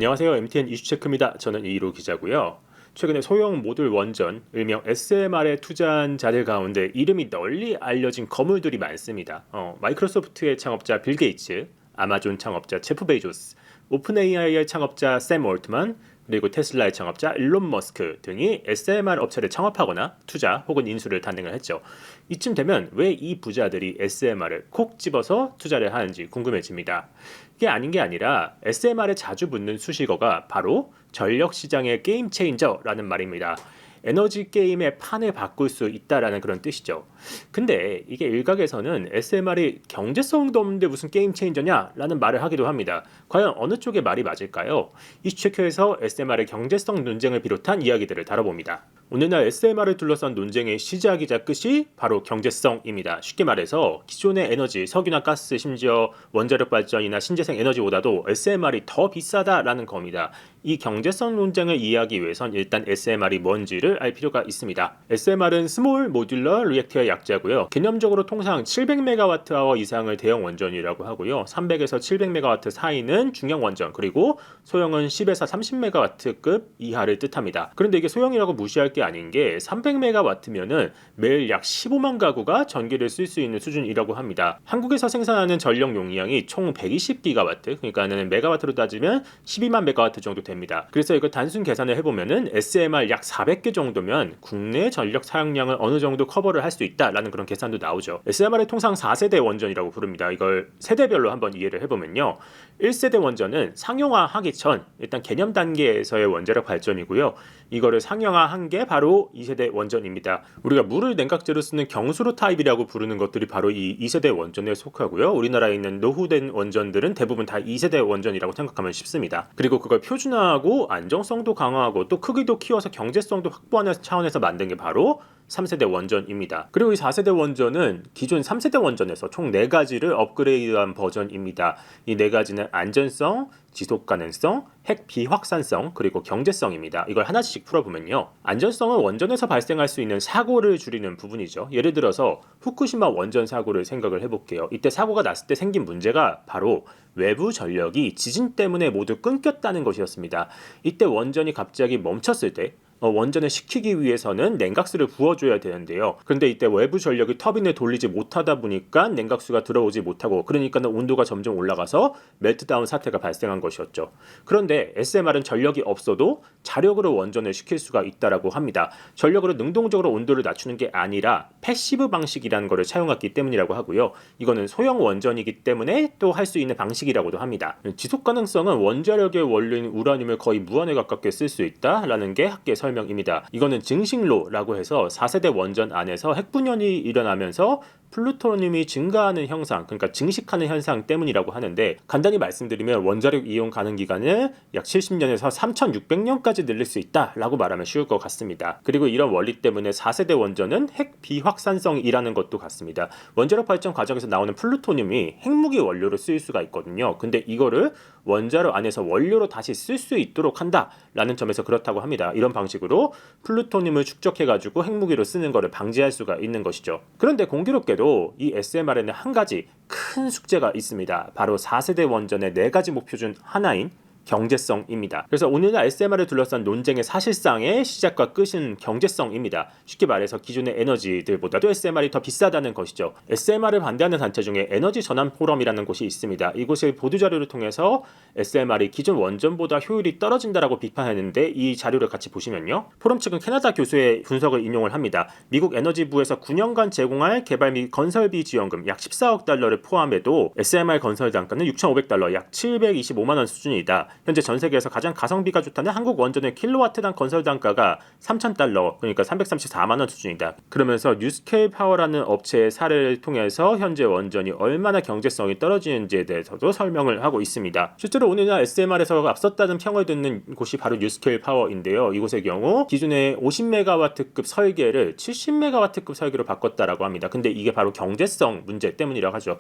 안녕하세요. MTN 이슈체크입니다. 저는 이로 기자고요. 최근에 소형 모듈 원전, 일명 SMR에 투자한 자들 가운데 이름이 널리 알려진 거물들이 많습니다. 마이크로소프트의 창업자 빌 게이츠, 아마존 창업자 제프 베이조스, 오픈AI의 창업자 샘 올트만, 그리고 테슬라의 창업자 일론 머스크 등이 SMR 업체를 창업하거나 투자 혹은 인수를 단행을 했죠. 이쯤 되면 왜 이 부자들이 SMR을 콕 집어서 투자를 하는지 궁금해집니다. 이게 아닌 게 아니라 SMR에 자주 붙는 수식어가 바로 전력 시장의 게임 체인저라는 말입니다. 에너지 게임의 판을 바꿀 수 있다라는 그런 뜻이죠. 근데 이게 일각에서는 SMR이 경제성도 없는데 무슨 게임 체인저냐라는 말을 하기도 합니다. 과연 어느 쪽의 말이 맞을까요? 이슈체크에서 SMR의 경제성 논쟁을 비롯한 이야기들을 다뤄봅니다. 오늘날 SMR을 둘러싼 논쟁의 시작이자 끝이 바로 경제성입니다. 쉽게 말해서 기존의 에너지, 석유나 가스, 심지어 원자력 발전이나 신재생 에너지보다도 SMR이 더 비싸다라는 겁니다. 이 경제성 논쟁을 이해하기 위해선 일단 SMR이 뭔지를 알 필요가 있습니다. SMR은 스몰 모듈러 리액터의 약자고요. 개념적으로 통상 700MWh 이상을 대형 원전이라고 하고요. 300에서 700MW 사이는 중형 원전, 그리고 소형은 10에서 30MW급 이하를 뜻합니다. 그런데 이게 소형이라고 무시할 게 아닌 게 300MW면은 매일 약 15만 가구가 전기를 쓸 수 있는 수준이라고 합니다. 한국에서 생산하는 전력 용량이 총 120GW, 그러니까는 메가와트로 따지면 12만 메가와트 정도 됩니다. 그래서 이거 단순 계산을 해보면은 SMR 약 400개 정도면 국내 전력 사용량을 어느 정도 커버를 할 수 있다라는 그런 계산도 나오죠. SMR을 통상 4세대 원전이라고 부릅니다. 이걸 세대별로 한번 이해를 해보면요. 1세대 원전은 상용화하기 전 일단 개념 단계에서의 원자력 발전이고요. 이거를 상용화한 게 바로 2세대 원전입니다. 우리가 물을 냉각제로 쓰는 경수로 타입이라고 부르는 것들이 바로 이 2세대 원전에 속하고요. 우리나라에 있는 노후된 원전들은 대부분 다 2세대 원전이라고 생각하면 쉽습니다. 그리고 그걸 표준화하고 안정성도 강화하고 또 크기도 키워서 경제성도 확보하는 차원에서 만든 게 바로 3세대 원전입니다. 그리고 이 4세대 원전은 기존 3세대 원전에서 총 4가지를 업그레이드한 버전입니다. 이 4가지는 안전성, 지속 가능성, 핵 비확산성, 그리고 경제성입니다. 이걸 하나씩 풀어보면요. 안전성은 원전에서 발생할 수 있는 사고를 줄이는 부분이죠. 예를 들어서 후쿠시마 원전 사고를 생각을 해볼게요. 이때 사고가 났을 때 생긴 문제가 바로 외부 전력이 지진 때문에 모두 끊겼다는 것이었습니다. 이때 원전이 갑자기 멈췄을 때 원전을 식히기 위해서는 냉각수를 부어줘야 되는데요. 그런데 이때 외부 전력이 터빈을 돌리지 못하다 보니까 냉각수가 들어오지 못하고, 그러니까 온도가 점점 올라가서 멜트다운 사태가 발생한 것이었죠. 그런데 SMR은 전력이 없어도 자력으로 원전을 식힐 수가 있다라고 합니다. 전력으로 능동적으로 온도를 낮추는 게 아니라 패시브 방식이라는 것을 사용했기 때문이라고 하고요. 이거는 소형 원전이기 때문에 또 할 수 있는 방식이라고도 합니다. 지속 가능성은 원자력의 원료인 우라늄을 거의 무한에 가깝게 쓸 수 있다라는 게 학계 설명입니다. 이거는 증식로라고 해서 4세대 원전 안에서 핵분열이 일어나면서 플루토늄이 증가하는 현상, 그러니까 증식하는 현상 때문이라고 하는데, 간단히 말씀드리면 원자력 이용 가능 기간을 약 70년에서 3600년까지 늘릴 수 있다라고 말하면 쉬울 것 같습니다. 그리고 이런 원리 때문에 4세대 원전은 핵 비확산성이라는 것도 같습니다. 원자력 발전 과정에서 나오는 플루토늄이 핵무기 원료로 쓰일 수가 있거든요. 근데 이거를 원자로 안에서 원료로 다시 쓸 수 있도록 한다라는 점에서 그렇다고 합니다. 이런 방식으로 플루토늄을 축적해가지고 핵무기로 쓰는 것을 방지할 수가 있는 것이죠. 그런데 공교롭게도 이 SMR에는 한 가지 큰 숙제가 있습니다. 바로 4세대 원전의 4가지 목표 중 하나인 경제성입니다. 그래서 오늘날 SMR을 둘러싼 논쟁의 사실상의 시작과 끝은 경제성입니다. 쉽게 말해서 기존의 에너지들보다도 SMR이 더 비싸다는 것이죠. SMR을 반대하는 단체 중에 에너지 전환 포럼이라는 곳이 있습니다. 이곳의 보도자료를 통해서 SMR이 기존 원전보다 효율이 떨어진다라고 비판했는데, 이 자료를 같이 보시면요. 포럼 측은 캐나다 교수의 분석을 인용을 합니다. 미국 에너지부에서 9년간 제공할 개발 및 건설비 지원금 약 14억 달러를 포함해도 SMR 건설 단가는 6,500달러, 약 725만 원 수준이다. 현재 전 세계에서 가장 가성비가 좋다는 한국 원전의 킬로와트당 건설 단가가 3,000달러, 그러니까 334만 원 수준이다. 그러면서 뉴스케일 파워라는 업체의 사례를 통해서 현재 원전이 얼마나 경제성이 떨어지는지에 대해서도 설명을 하고 있습니다. 실제로 오늘날 SMR에서 앞섰다는 평을 듣는 곳이 바로 뉴스케일 파워인데요. 이곳의 경우 기존의 50메가와트급 설계를 70메가와트급 설계로 바꿨다라고 합니다. 근데 이게 바로 경제성 문제 때문이라고 하죠.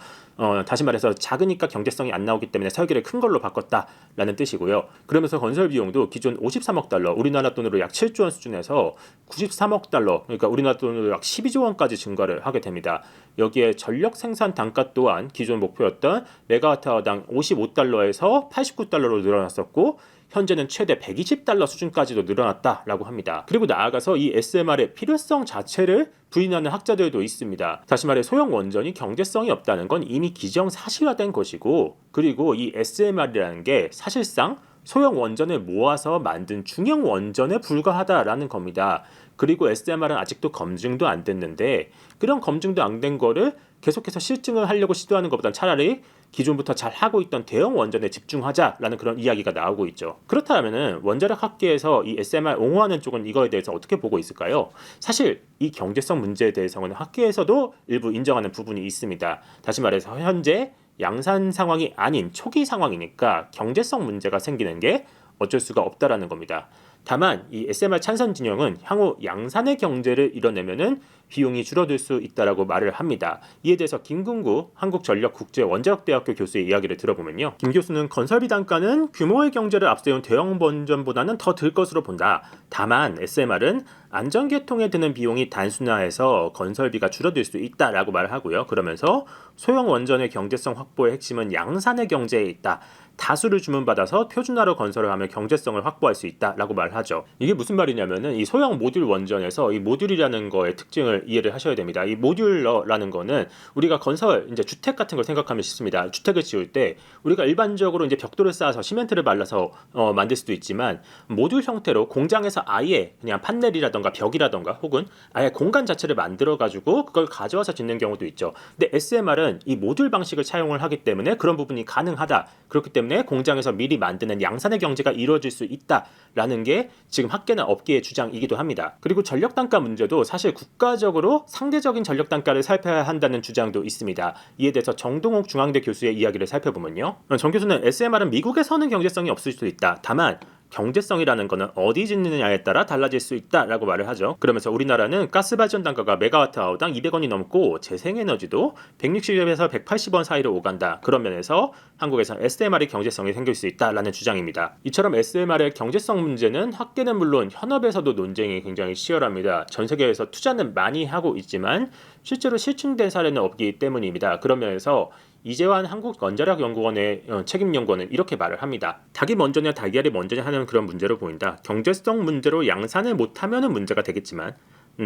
다시 말해서 작으니까 경제성이 안 나오기 때문에 설계를 큰 걸로 바꿨다라는 뜻이고요. 그러면서 건설 비용도 기존 53억 달러, 우리나라 돈으로 약 7조 원 수준에서 93억 달러, 그러니까 우리나라 돈으로 약 12조 원까지 증가를 하게 됩니다. 여기에 전력 생산 단가 또한 기존 목표였던 메가와트아워당 55달러에서 89달러로 늘어났었고 현재는 최대 120달러 수준까지도 늘어났다라고 합니다. 그리고 나아가서 이 SMR의 필요성 자체를 부인하는 학자들도 있습니다. 다시 말해 소형 원전이 경제성이 없다는 건 이미 기정사실화된 것이고, 그리고 이 SMR이라는 게 사실상 소형 원전을 모아서 만든 중형 원전에 불과하다라는 겁니다. 그리고 SMR은 아직도 검증도 안 됐는데 그런 검증도 안 된 거를 계속해서 실증을 하려고 시도하는 것보단 차라리 기존부터 잘 하고 있던 대형 원전에 집중하자라는 그런 이야기가 나오고 있죠. 그렇다면 원자력 학계에서 이 SMR 옹호하는 쪽은 이거에 대해서 어떻게 보고 있을까요? 사실 이 경제성 문제에 대해서는 학계에서도 일부 인정하는 부분이 있습니다. 다시 말해서 현재 양산 상황이 아닌 초기 상황이니까 경제성 문제가 생기는 게 어쩔 수가 없다라는 겁니다. 다만 이 SMR 찬성 진영은 향후 양산의 경제를 이뤄내면은 비용이 줄어들 수 있다라고 말을 합니다. 이에 대해서 김근구 한국전력국제원자력대학교 교수의 이야기를 들어보면요. 김 교수는 건설비 단가는 규모의 경제를 앞세운 대형 원전보다는 더 들 것으로 본다. 다만 SMR은 안전개통에 드는 비용이 단순화해서 건설비가 줄어들 수 있다라고 말을 하고요. 그러면서 소형 원전의 경제성 확보의 핵심은 양산의 경제에 있다. 다수를 주문받아서 표준화로 건설을 하면 경제성을 확보할 수 있다라고 말하죠. 이게 무슨 말이냐면은 이 소형 모듈 원전에서 이 모듈이라는 거의 특징을 이해를 하셔야 됩니다. 이 모듈러라는 거는 우리가 건설 이제 주택 같은 걸 생각하면 쉽습니다. 주택을 지을 때 우리가 일반적으로 이제 벽돌을 쌓아서 시멘트를 발라서 만들 수도 있지만 모듈 형태로 공장에서 아예 그냥 판넬이라던가 벽이라던가 혹은 아예 공간 자체를 만들어 가지고 그걸 가져와서 짓는 경우도 있죠. 근데 SMR은 이 모듈 방식을 차용을 하기 때문에 그런 부분이 가능하다. 그렇기 때문에 공장에서 미리 만드는 양산의 경제가 이루어질 수 있다라는 게 지금 학계나 업계의 주장이기도 합니다. 그리고 전력 단가 문제도 사실 국가적으로 상대적인 전력 단가를 살펴야 한다는 주장도 있습니다. 이에 대해서 정동욱 중앙대 교수의 이야기를 살펴보면요. 정 교수는 SMR은 미국에서는 경제성이 없을 수도 있다. 다만 경제성이라는 것은 어디 짓느냐에 따라 달라질 수 있다라고 말을 하죠. 그러면서 우리나라는 가스 발전 단가가 메가와트아워당 200원이 넘고 재생에너지도 160에서 180원 사이로 오간다. 그런 면에서 한국에서 SMR의 경제성이 생길 수 있다라는 주장입니다. 이처럼 SMR의 경제성 문제는 학계는 물론 현업에서도 논쟁이 굉장히 치열합니다. 전 세계에서 투자는 많이 하고 있지만 실제로 실증된 사례는 없기 때문입니다. 그런 면에서 이재환 한국원자력연구원의 책임연구원은 이렇게 말을 합니다. 닭이 먼저냐 달걀이 먼저냐 하는 그런 문제로 보인다. 경제성 문제로 양산을 못하면은 문제가 되겠지만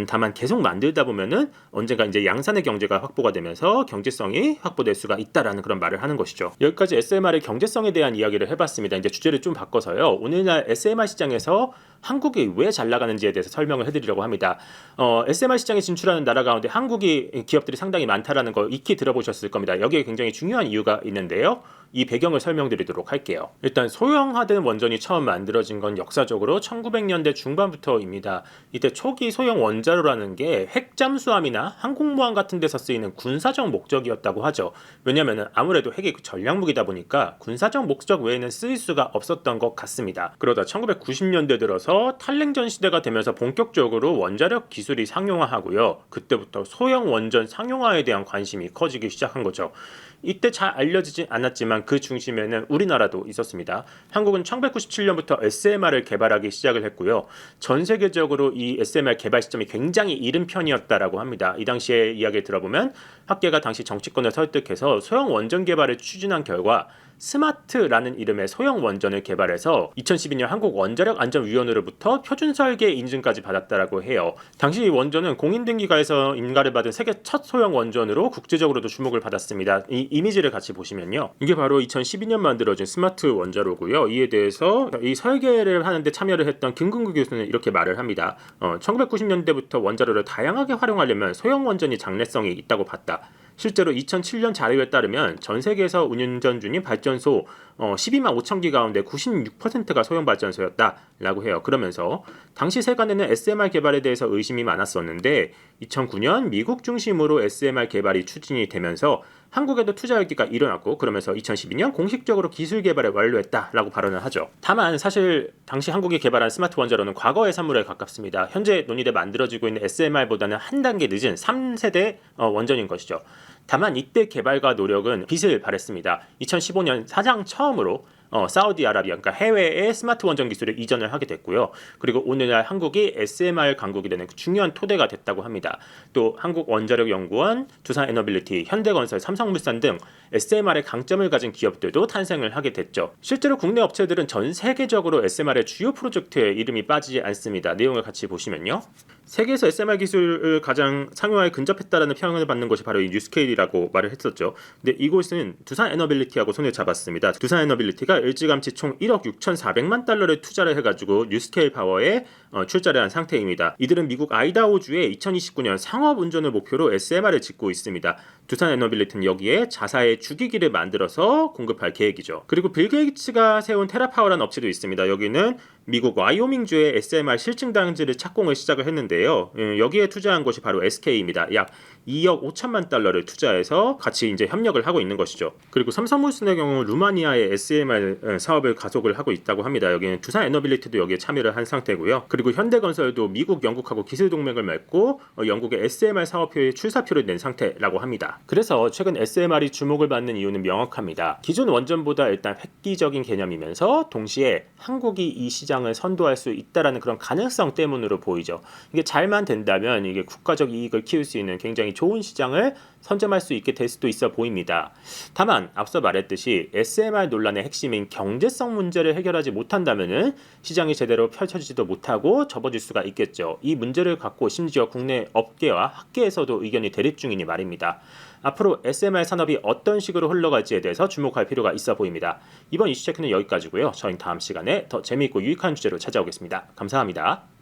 다만 계속 만들다 보면은 언젠가 이제 양산의 경제가 확보가 되면서 경제성이 확보될 수가 있다라는 그런 말을 하는 것이죠. 여기까지 SMR의 경제성에 대한 이야기를 해봤습니다. 이제 주제를 좀 바꿔서요. 오늘날 SMR 시장에서 한국이 왜 잘 나가는지에 대해서 설명을 해드리려고 합니다. SMR 시장에 진출하는 나라 가운데 한국이 기업들이 상당히 많다라는 거 익히 들어보셨을 겁니다. 여기에 굉장히 중요한 이유가 있는데요. 이 배경을 설명드리도록 할게요. 일단 소형화된 원전이 처음 만들어진 건 역사적으로 1900년대 중반부터입니다. 이때 초기 소형 원자로라는 게 핵잠수함이나 항공모함 같은 데서 쓰이는 군사적 목적이었다고 하죠. 왜냐하면 아무래도 핵이 전략무기다 보니까 군사적 목적 외에는 쓰일 수가 없었던 것 같습니다. 그러다 1990년대 들어서 탈냉전 시대가 되면서 본격적으로 원자력 기술이 상용화하고요. 그때부터 소형 원전 상용화에 대한 관심이 커지기 시작한 거죠. 이때 잘 알려지진 않았지만 그 중심에는 우리나라도 있었습니다. 한국은 1997년부터 SMR을 개발하기 시작을 했고요. 전 세계적으로 이 SMR 개발 시점이 굉장히 이른 편이었다라고 합니다. 이 당시의 이야기를 들어보면 학계가 당시 정치권을 설득해서 소형 원전 개발을 추진한 결과 스마트라는 이름의 소형 원전을 개발해서 2012년 한국원자력안전위원회로부터 표준설계 인증까지 받았다라고 해요. 당시 이 원전은 공인등기가에서 인가를 받은 세계 첫 소형 원전으로 국제적으로도 주목을 받았습니다. 이 이미지를 같이 보시면요. 이게 바로 2012년 만들어진 스마트 원자로고요. 이에 대해서 이 설계를 하는데 참여를 했던 김근구 교수는 이렇게 말을 합니다. 1990년대부터 원자로를 다양하게 활용하려면 소형 원전이 장래성이 있다고 봤다. 실제로 2007년 자료에 따르면 전 세계에서 운전 중인 발전소 12만 5천 기 가운데 96%가 소형 발전소였다라고 해요. 그러면서 당시 세간에는 SMR 개발에 대해서 의심이 많았었는데 2009년 미국 중심으로 SMR 개발이 추진이 되면서 한국에도 투자 열기가 일어났고 그러면서 2012년 공식적으로 기술 개발을 완료했다라고 발언을 하죠. 다만 사실 당시 한국이 개발한 스마트 원자로는 과거의 산물에 가깝습니다. 현재 논의돼 만들어지고 있는 SMR보다는 한 단계 늦은 3세대 원전인 것이죠. 다만 이때 개발과 노력은 빛을 발했습니다. 2015년 사상 처음으로 사우디아라비아, 그러니까 해외에 스마트 원전 기술을 이전을 하게 됐고요. 그리고 오늘날 한국이 SMR 강국이 되는 중요한 토대가 됐다고 합니다. 또 한국원자력연구원, 두산에너빌리티, 현대건설, 삼성물산 등 SMR의 강점을 가진 기업들도 탄생을 하게 됐죠. 실제로 국내 업체들은 전 세계적으로 SMR의 주요 프로젝트에 이름이 빠지지 않습니다. 내용을 같이 보시면요. 세계에서 SMR 기술을 가장 상용화에 근접했다라는 평을 받는 곳이 바로 이 뉴스케일이라고 말을 했었죠. 근데 이곳은 두산에너빌리티하고 손을 잡았습니다. 두산에너빌리티가 일찌감치 총 1억 6,400만 달러를 투자를 해가지고 뉴스케일 파워에 출자를 한 상태입니다. 이들은 미국 아이다호주에 2029년 상업 운전을 목표로 SMR을 짓고 있습니다. 두산에너빌리티는 여기에 자사의 주기기를 만들어서 공급할 계획이죠. 그리고 빌 게이츠가 세운 테라파워라는 업체도 있습니다. 여기는 미국 와이오밍주의 SMR 실증단지를 착공을 시작을 했는데요. 여기에 투자한 곳이 바로 SK입니다. 약 2억 5천만 달러를 투자해서 같이 이제 협력을 하고 있는 것이죠. 그리고 삼성물산의 경우 루마니아의 SMR 사업을 가속을 하고 있다고 합니다. 여기는 두산에너빌리티도 여기에 참여를 한 상태고요. 그리고 현대건설도 미국, 영국하고 기술 동맹을 맺고 영국의 SMR 사업표에 출사표를 낸 상태라고 합니다. 그래서 최근 SMR이 주목을 받는 이유는 명확합니다. 기존 원전보다 일단 획기적인 개념이면서 동시에 한국이 이 시장을 선도할 수 있다라는 그런 가능성 때문으로 보이죠. 이게 잘만 된다면 이게 국가적 이익을 키울 수 있는 굉장히 좋은 시장을 선점할 수 있게 될 수도 있어 보입니다. 다만 앞서 말했듯이 SMR 논란의 핵심인 경제성 문제를 해결하지 못한다면은 시장이 제대로 펼쳐지지도 못하고 접어질 수가 있겠죠. 이 문제를 갖고 심지어 국내 업계와 학계에서도 의견이 대립 중이니 말입니다. 앞으로 SMR 산업이 어떤 식으로 흘러갈지에 대해서 주목할 필요가 있어 보입니다. 이번 이슈체크는 여기까지고요. 저희는 다음 시간에 더 재미있고 유익한 주제로 찾아오겠습니다. 감사합니다.